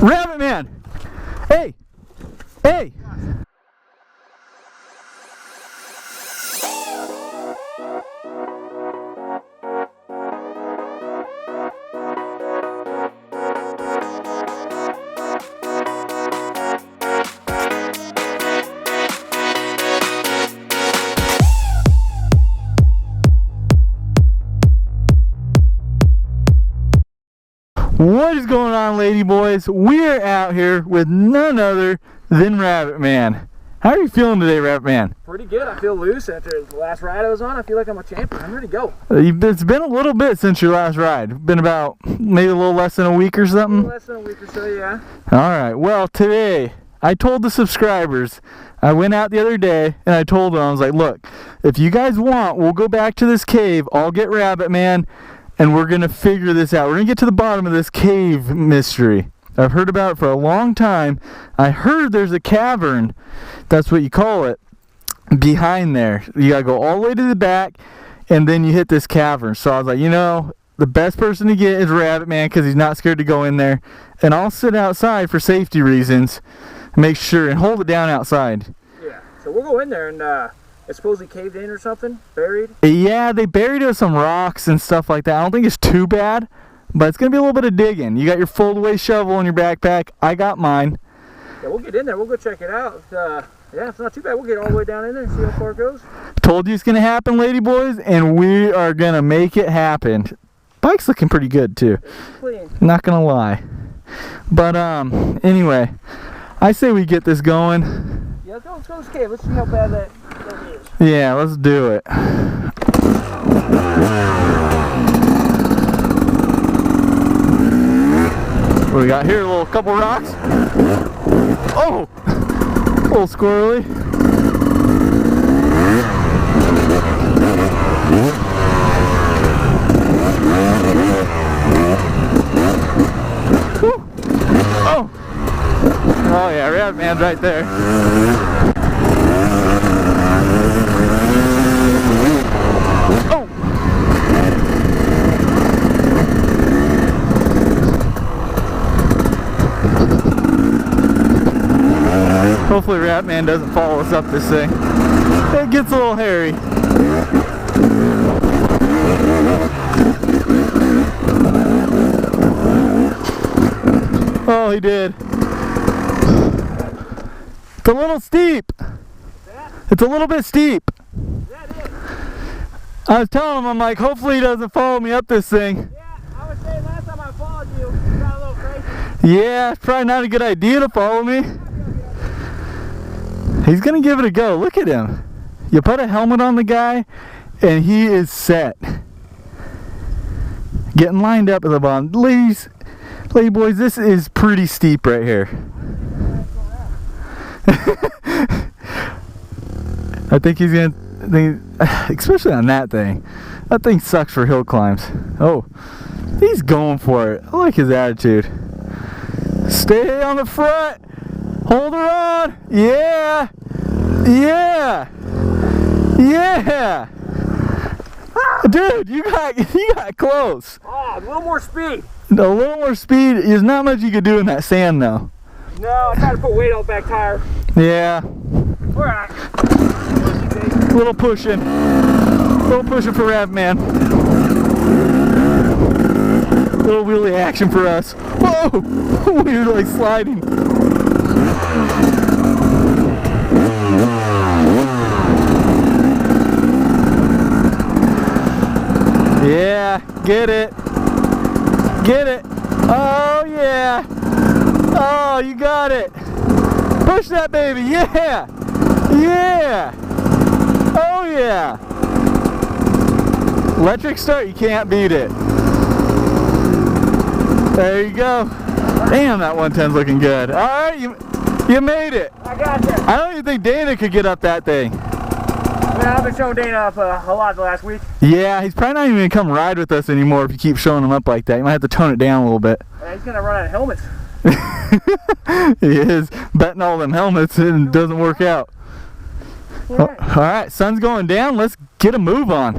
Rabbit man! Hey! Hey! What is going on, lady boys? We're out here with none other than Rabbit Man. How are you feeling today, Rabbit Man? Pretty good. I feel loose after the last ride I was on. I feel like I'm a champion. I'm ready to go. It's been a little bit since your last ride. Been about maybe a little less than a week or something? A little less than a week or so, yeah. Alright, well today, I told the subscribers, I went out the other day and I told them, I was like, look, if you guys want, we'll go back to this cave, I'll get Rabbit Man, and we're going to figure this out. We're going to get to the bottom of this cave mystery. I've heard about it for a long time. I heard there's a cavern, that's what you call it, behind there. You got to go all the way to the back, and then you hit this cavern. So I was like, you know, the best person to get is Rabbit Man because he's not scared to go in there. And I'll sit outside for safety reasons, make sure, and hold it down outside. Yeah, so we'll go in there and it's supposedly caved in or something, buried? Yeah, they buried it with some rocks and stuff like that. I don't think it's too bad, but it's going to be a little bit of digging. You got your fold-away shovel in your backpack. I got mine. Yeah, we'll get in there. We'll go check it out. Yeah, it's not too bad. We'll get all the way down in there and see how far it goes. Told you it's going to happen, lady boys, and we are going to make it happen. Bike's looking pretty good, too. It's clean. Not going to lie. But, anyway, I say we get this going. Yeah, let's go to this cave. Let's see how bad that is. Yeah, let's do it. What do we got here? A little couple rocks. Oh! A little squirrely. Woo. Oh! Oh yeah, Rabbit Man's right there. Oh! Hopefully Rabbit Man doesn't follow us up this thing. It gets a little hairy. Oh, he did. It's a little steep. It's a little bit steep. I was telling him, I'm like, hopefully he doesn't follow me up this thing. Yeah, I was saying last time I followed you, you got a little crazy. Yeah, it's probably not a good idea to follow me. He's gonna give it a go. Look at him. You put a helmet on the guy, and he is set. Getting lined up at the bottom. Ladies, lady boys, this is pretty steep right here. I think he's gonna especially on that thing. That thing sucks for hill climbs. Oh, he's going for it. I like his attitude. Stay on the front. Hold her on. Yeah. Yeah. Yeah. Dude, you got close. Oh, a little more speed. A little more speed. There's not much you could do in that sand though. No, I tried to put weight on the back tire. Yeah. Alright. A little pushing. A little pushing for Rabbit Man. A little wheelie action for us. Whoa! We were like sliding. Yeah, get it. Get it. Oh yeah. Oh, you got it. Push that baby. Yeah. Yeah. Oh yeah. Electric start, you can't beat it. There you go. Damn, that 110's looking good. Alright, you made it. I got you. I don't even think Dana could get up that thing. Yeah, I've been showing Dana up a lot the last week. Yeah, he's probably not even going to come ride with us anymore if you keep showing him up like that. You might have to tone it down a little bit. Yeah, he's going to run out of helmets. He is betting all them helmets and it doesn't work out. Alright, sun's going down. Let's get a move on.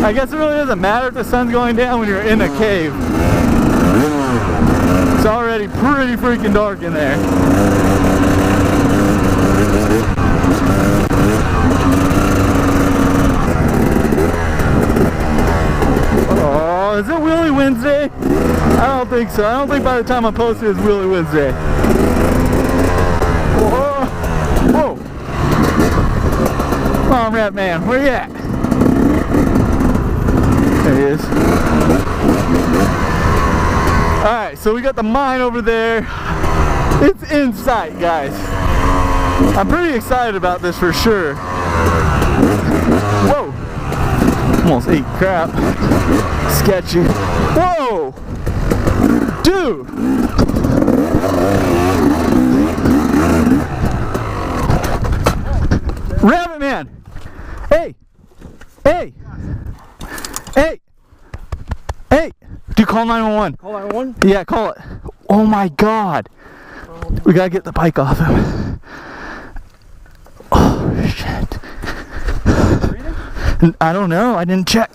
I guess it really doesn't matter if the sun's going down when you're in a cave. It's already pretty freaking dark in there. Oh, is it Wheelie Wednesday? I don't think so. I don't think by the time I post it, it's Wheelie Wednesday. Whoa! Whoa! Come on, Rat Man, where you at? There he is. Alright, so we got the mine over there. It's in sight, guys. I'm pretty excited about this for sure. Whoa! Almost ate crap. Sketchy. Whoa! Dude! Rabbit Man! Hey! Hey! Hey! Hey! Dude, call 911. Call 911? Yeah, call it. Oh my god! We gotta get the bike off him. Oh shit. I don't know, I didn't check.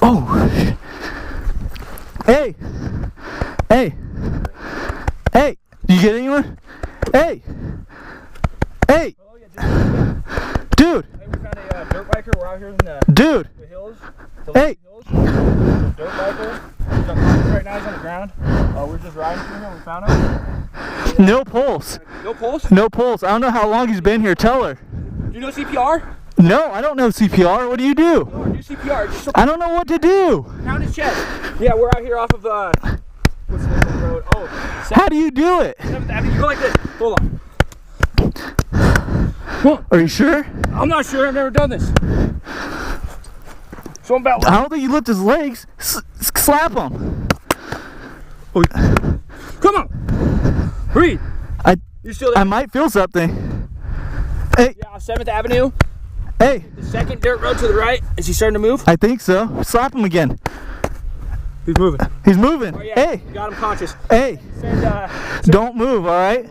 Oh shit. Hey! Hey! Hey! You get anyone? Hey! Hey! Dude! Hey, we found a dirt biker. We're out here in the hills. Hey! Hills. Dirt biker. He's unconscious right now. He's on the ground. We're just riding through here. We found him. No pulse. No pulse? No pulse. I don't know how long he's been here. Tell her. Do you know CPR? No, I don't know CPR. What do you do? No, do CPR. Just I don't know what to do. pound his chest. Yeah, we're out here off of what's the name of the road? Oh, How do you do it? 7th Avenue. You go like this. Hold on. Are you sure? I'm not sure. I've never done this. So I'm about. I don't think you lift his legs. Slap him. Oh, come on. Breathe. You still there? I might feel something. Hey. Yeah, 7th Avenue. Hey. The second dirt road to the right. Is he starting to move? I think so. Slap him again. He's moving. He's moving. Oh, yeah. Hey. You got him conscious. Hey. Don't move, all right?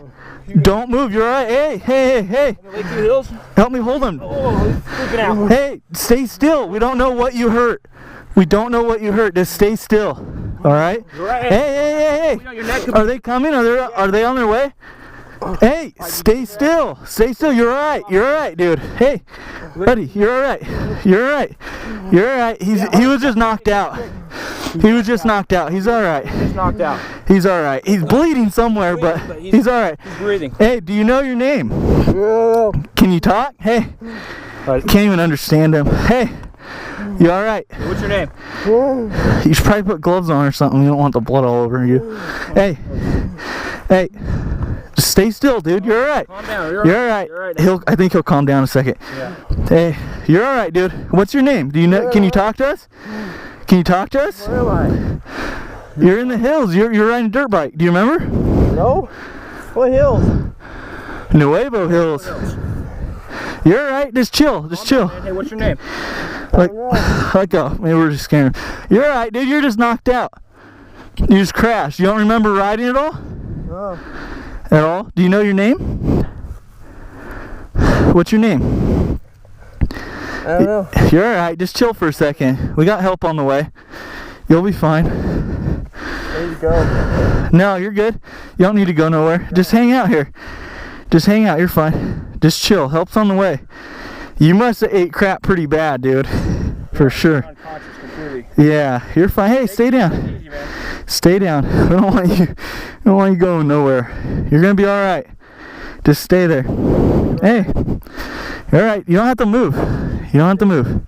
Don't move. You're all right. Hey, hey, hey, hey. Lakeview Hills. Help me hold him. Oh, he's freaking out. Hey, stay still. We don't know what you hurt. We don't know what you hurt. Just stay still. All right? Right. Hey, hey, hey, hey. Are they coming? Are they on their way? Hey, stay still. Stay still. You're all right. You're all right, dude. Hey, buddy, you're all right. You're all right. You're all right. He was just knocked out. He was just knocked out. He's all right. He's knocked out. He's all right. He's bleeding somewhere, but he's all right. He's breathing. Hey, do you know your name? Can you talk? Hey, can't even understand him. Hey, you all right? What's your name? You should probably put gloves on or something. You don't want the blood all over you. Hey, hey, just stay still, dude. You're all right. Calm down. You're all right. You're all right. I think he'll calm down in a second. Yeah. Hey, you're all right, dude. What's your name? Do you know? Can you talk to us? Can you talk to us? Where am I? You're in the hills. You're riding a dirt bike. Do you remember? No. What hills? Nuevo Hills. You're all right. Just chill. Just chill. Hey, what's your name? Maybe we're just scaring him. You're all right, dude. You're just knocked out. You just crashed. You don't remember riding at all? No. At all? Do you know your name? What's your name? I don't know. You're all right. Just chill for a second. We got help on the way. You'll be fine. Where you go? No, you're good. You don't need to go nowhere. Just hang out here. Just hang out. You're fine. Just chill. Help's on the way. You must have ate crap pretty bad, dude. For sure. Unconscious completely. Yeah, you're fine. Hey, stay down. Easy, man. Stay down. We don't want you going nowhere. You're gonna be all right. Just stay there. Hey, you're all right. You don't have to move. You don't have to move.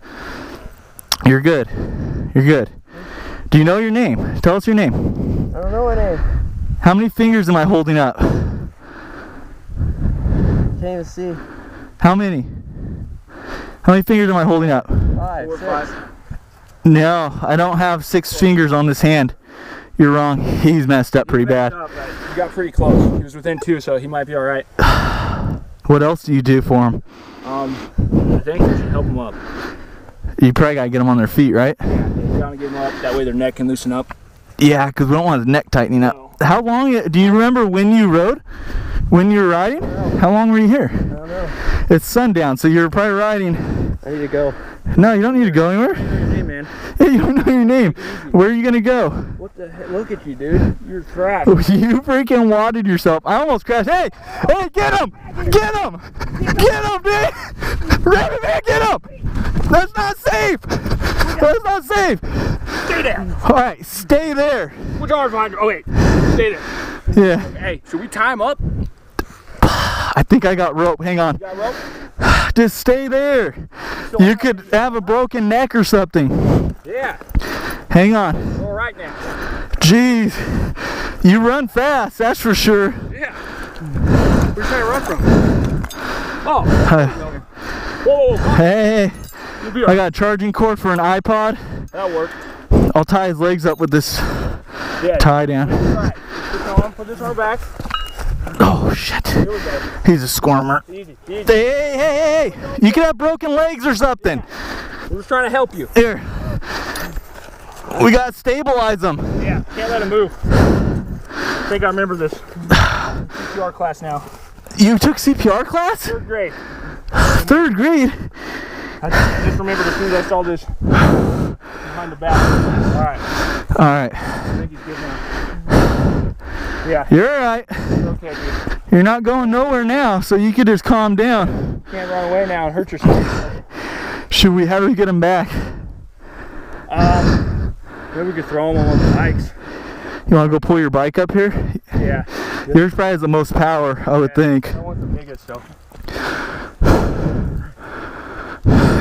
You're good. You're good. Do you know your name? Tell us your name. I don't know my name. How many fingers am I holding up? Can't even see. How many? How many fingers am I holding up? 5, 6. No, I don't have 6 fingers on this hand. You're wrong. He's messed up pretty bad. You got pretty close. He was within 2, so he might be all right. What else do you do for him? I think we should help him up. You probably gotta get them on their feet, right? Trying to get him up. That way their neck can loosen up. Yeah, because we don't want his neck tightening up. No. How long? Do you remember when you rode? When you were riding? How long were you here? I don't know. It's sundown, so you're probably riding. I need to go. No, you don't need to go anywhere. Hey, man. Hey, you don't know your name. Where are you gonna go? What the heck? Look at you, dude. You're trash. You freaking wadded yourself. I almost crashed. Hey, hey, get him! Get him! Get him, dude! Rabbit man, get him! That's not safe! That's not safe! Stay there! Alright, stay there. Which arm's behind you? Oh, wait. Stay there. Yeah. Hey, should we tie him up? I think I got rope. Hang on. You got rope? Just stay there. You could have a broken neck or something. Yeah. Hang on. All right now. Jeez. You run fast, that's for sure. Yeah. Where you trying to run from? Oh. Whoa. Hey. You'll be all I right. got a charging cord for an iPod. That'll work. I'll tie his legs up with this Yeah. tie down. All right. Put this on our back. Oh shit. Here we go. He's a squirmer. Easy. Hey. You could have broken legs or something. We're just trying to help you. Here. We gotta stabilize them. Yeah. Can't let him move. I think I remember this. CPR class now. You took CPR class? 3rd grade. 3rd grade? I just remembered as soon as I saw this behind the back. All right. Alright. I think he's good now. Yeah. You're alright. You're okay, dude. You're not going nowhere now, so you could just calm down. Can't run away now and hurt yourself. How do we get him back? Maybe we could throw him on one of the bikes. You wanna go pull your bike up here? Yeah. Yours probably has the most power, I would think. I want the biggest though.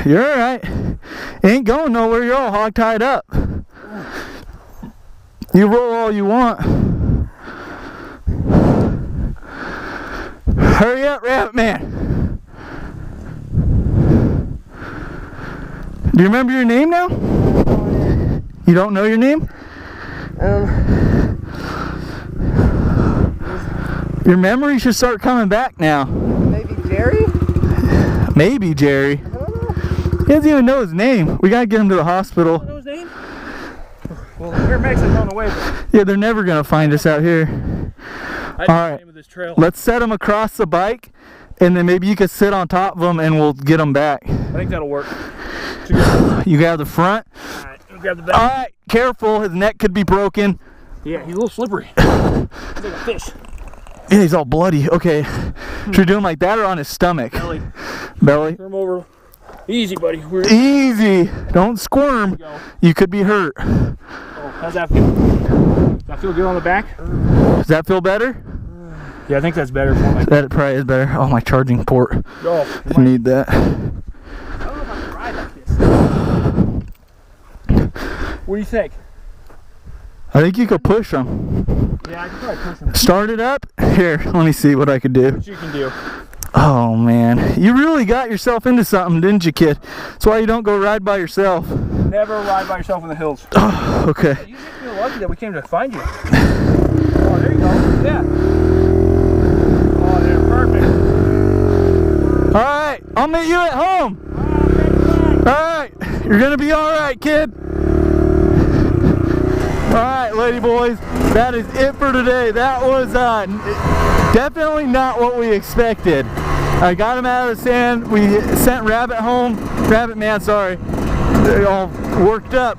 You're alright. Ain't going nowhere, you're all hog tied up. You roll all you want. Hurry up, Rabbit Man. Do you remember your name now? You don't know your name? Your memory should start coming back now. Maybe Jerry? Maybe Jerry. I don't know. He doesn't even know his name. We gotta get him to the hospital. I don't know his name? Well, the paramedics are on the way, but Yeah, they're never gonna find us out here. I didn't know Alright. the name of this trail. Let's set him across the bike, and then maybe you could sit on top of him and we'll get him back. I think that'll work. Alright, You got the front. we'll grab the back. Alright, careful, his neck could be broken. Yeah, he's a little slippery. He's like a fish. Yeah, he's all bloody. Okay, should we do him like that or on his stomach? Belly. Belly? Turn him over. Easy, buddy. Easy. Don't squirm. Go. You could be hurt. Oh, how's that feel? Does that feel good on the back? Does that feel better? Yeah, I think that's better for my. That probably is better. Oh, my charging port. Oh, I need that. I don't know if I can ride like this. What do you think? I think you could push him. Yeah, I can probably push him. Start it up. Here, let me see what I could do. What you can do. Oh man, you really got yourself into something, didn't you, kid? That's why you don't go ride by yourself. Never ride by yourself in the hills. Oh, okay. You should feel lucky that we came to find you. Oh, there you go. Yeah. Oh, they're perfect. All right, I'll meet you at home. All right, you're gonna be all right, kid. All right, lady boys, that is it for today. That was definitely not what we expected. I got him out of the sand. We sent Rabbit Man, sorry. They all worked up.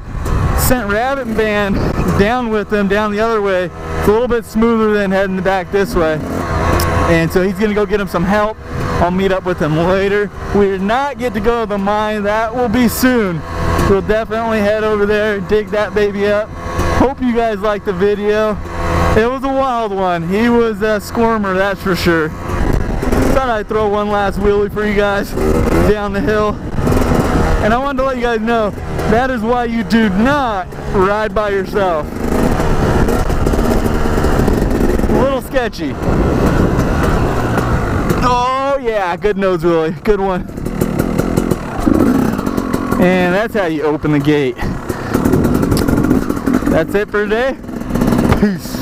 Sent Rabbit Man down with them down the other way. It's a little bit smoother than heading back this way. And so he's gonna go get him some help. I'll meet up with him later. We did not get to go to the mine. That will be soon. We'll definitely head over there, dig that baby up. Hope you guys liked the video. It was a wild one. He was a squirmer, that's for sure. Thought I'd throw one last wheelie for you guys down the hill. And I wanted to let you guys know, that is why you do not ride by yourself. A little sketchy. Oh yeah, good nose wheelie, good one. And that's how you open the gate. That's it for today. Peace.